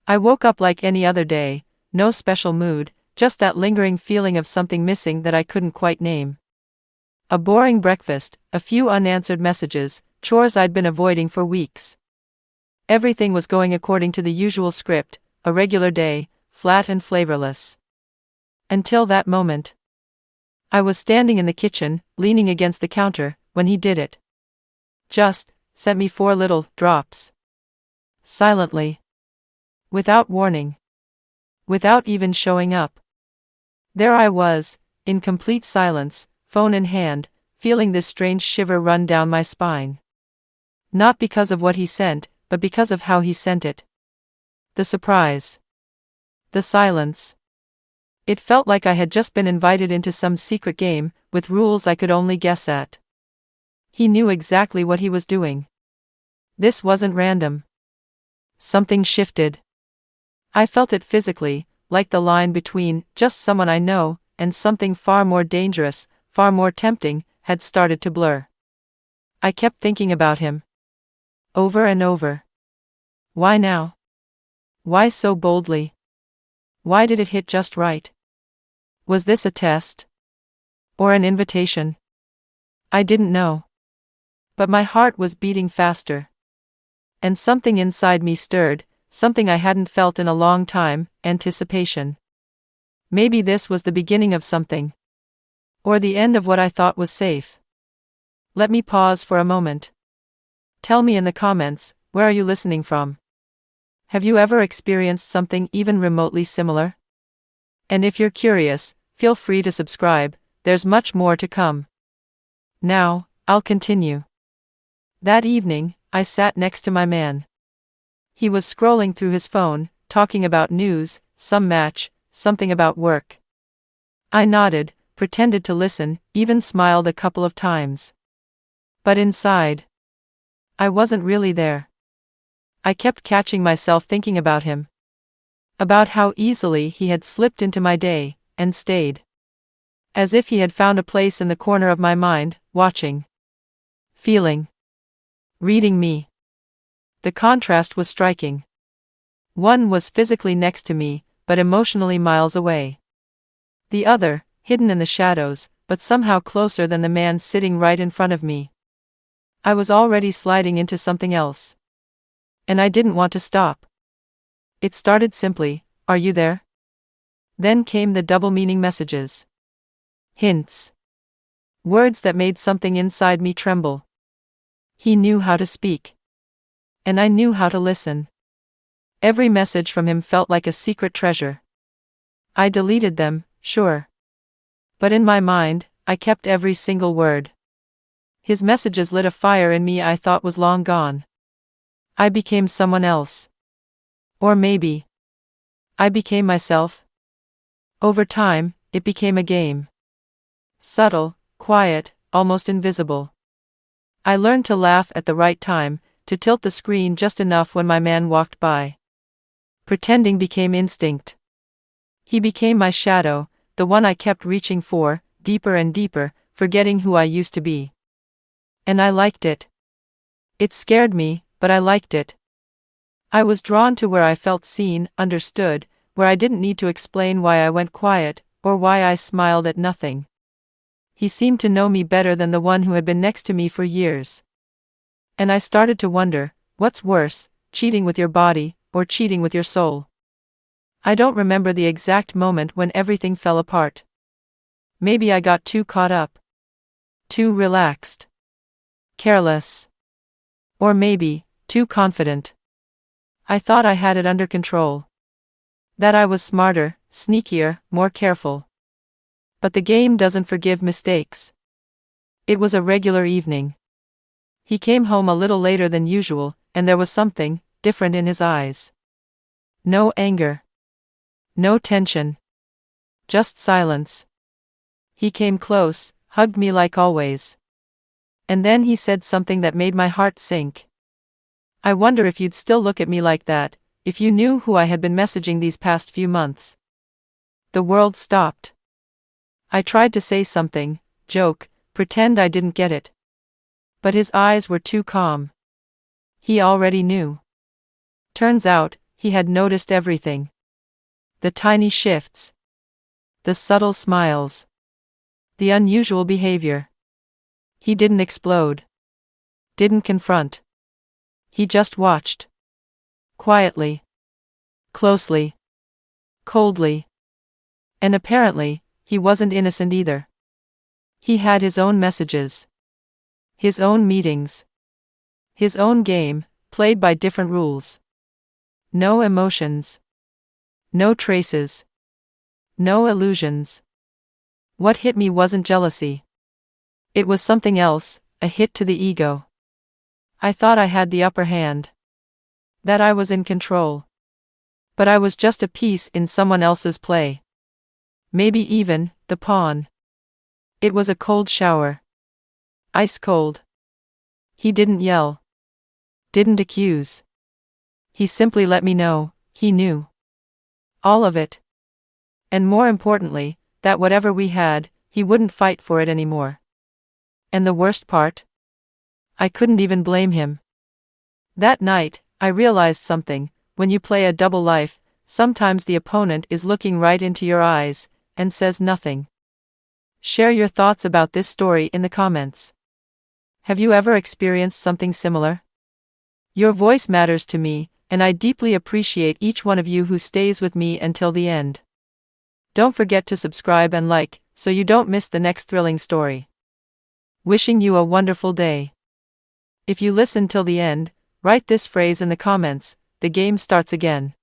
I woke up like any other day, no special mood, just that lingering feeling of something missing that I couldn't quite name. A boring breakfast, a few unanswered messages, chores I'd been avoiding for weeks. Everything was going according to the usual script, a regular day, flat and flavorless. Until that moment. I was standing in the kitchen, leaning against the counter, when he did it. Just sent me 4 little drops. Silently. Without warning. Without even showing up. There I was, in complete silence, phone in hand, feeling this strange shiver run down my spine. Not because of what he sent, but because of how he sent it. The surprise. The silence. It felt like I had just been invited into some secret game, with rules I could only guess at. He knew exactly what he was doing. This wasn't random. Something shifted. I felt it physically, like the line between just someone I know and something far more dangerous, far more tempting, had started to blur. I kept thinking about him. Over and over. Why now? Why so boldly? Why did it hit just right? Was this a test? Or an invitation? I didn't know. But my heart was beating faster. And something inside me stirred, something I hadn't felt in a long time, anticipation. Maybe this was the beginning of something. Or the end of what I thought was safe. Let me pause for a moment. Tell me in the comments, where are you listening from? Have you ever experienced something even remotely similar? And if you're curious, feel free to subscribe, there's much more to come. Now, I'll continue. That evening, I sat next to my man. He was scrolling through his phone, talking about news, some match, something about work. I nodded, pretended to listen, even smiled a couple of times. But inside, I wasn't really there. I kept catching myself thinking about him. About how easily he had slipped into my day, and stayed. As if he had found a place in the corner of my mind, watching. Feeling. Reading me. The contrast was striking. One was physically next to me, but emotionally miles away. The other, hidden in the shadows, but somehow closer than the man sitting right in front of me. I was already sliding into something else. And I didn't want to stop. It started simply, "Are you there?" Then came the double-meaning messages. Hints. Words that made something inside me tremble. He knew how to speak. And I knew how to listen. Every message from him felt like a secret treasure. I deleted them, sure. But in my mind, I kept every single word. His messages lit a fire in me I thought was long gone. I became someone else. Or maybe I became myself. Over time, it became a game. Subtle, quiet, almost invisible. I learned to laugh at the right time, to tilt the screen just enough when my man walked by. Pretending became instinct. He became my shadow, the one I kept reaching for, deeper and deeper, forgetting who I used to be. And I liked it. It scared me, but I liked it. I was drawn to where I felt seen, understood, where I didn't need to explain why I went quiet, or why I smiled at nothing. He seemed to know me better than the one who had been next to me for years. And I started to wonder, what's worse, cheating with your body, or cheating with your soul? I don't remember the exact moment when everything fell apart. Maybe I got too caught up. Too relaxed. Careless. Or maybe, too confident. I thought I had it under control. That I was smarter, sneakier, more careful. But the game doesn't forgive mistakes. It was a regular evening. He came home a little later than usual, and there was something different in his eyes. No anger. No tension. Just silence. He came close, hugged me like always. And then he said something that made my heart sink. "I wonder if you'd still look at me like that, if you knew who I had been messaging these past few months." The world stopped. I tried to say something, joke, pretend I didn't get it. But his eyes were too calm. He already knew. Turns out, he had noticed everything. The tiny shifts. The subtle smiles. The unusual behavior. He didn't explode. Didn't confront. He just watched. Quietly. Closely. Coldly. And apparently, he wasn't innocent either. He had his own messages. His own meetings. His own game, played by different rules. No emotions. No traces. No illusions. What hit me wasn't jealousy. It was something else, a hit to the ego. I thought I had the upper hand. That I was in control. But I was just a piece in someone else's play. Maybe even, the pawn. It was a cold shower. Ice cold. He didn't yell. Didn't accuse. He simply let me know, he knew. All of it. And more importantly, that whatever we had, he wouldn't fight for it anymore. And the worst part? I couldn't even blame him. That night, I realized something. When you play a double life, sometimes the opponent is looking right into your eyes, and says nothing. Share your thoughts about this story in the comments. Have you ever experienced something similar? Your voice matters to me, and I deeply appreciate each one of you who stays with me until the end. Don't forget to subscribe and like, so you don't miss the next thrilling story. Wishing you a wonderful day. If you listen till the end, write this phrase in the comments: the game starts again.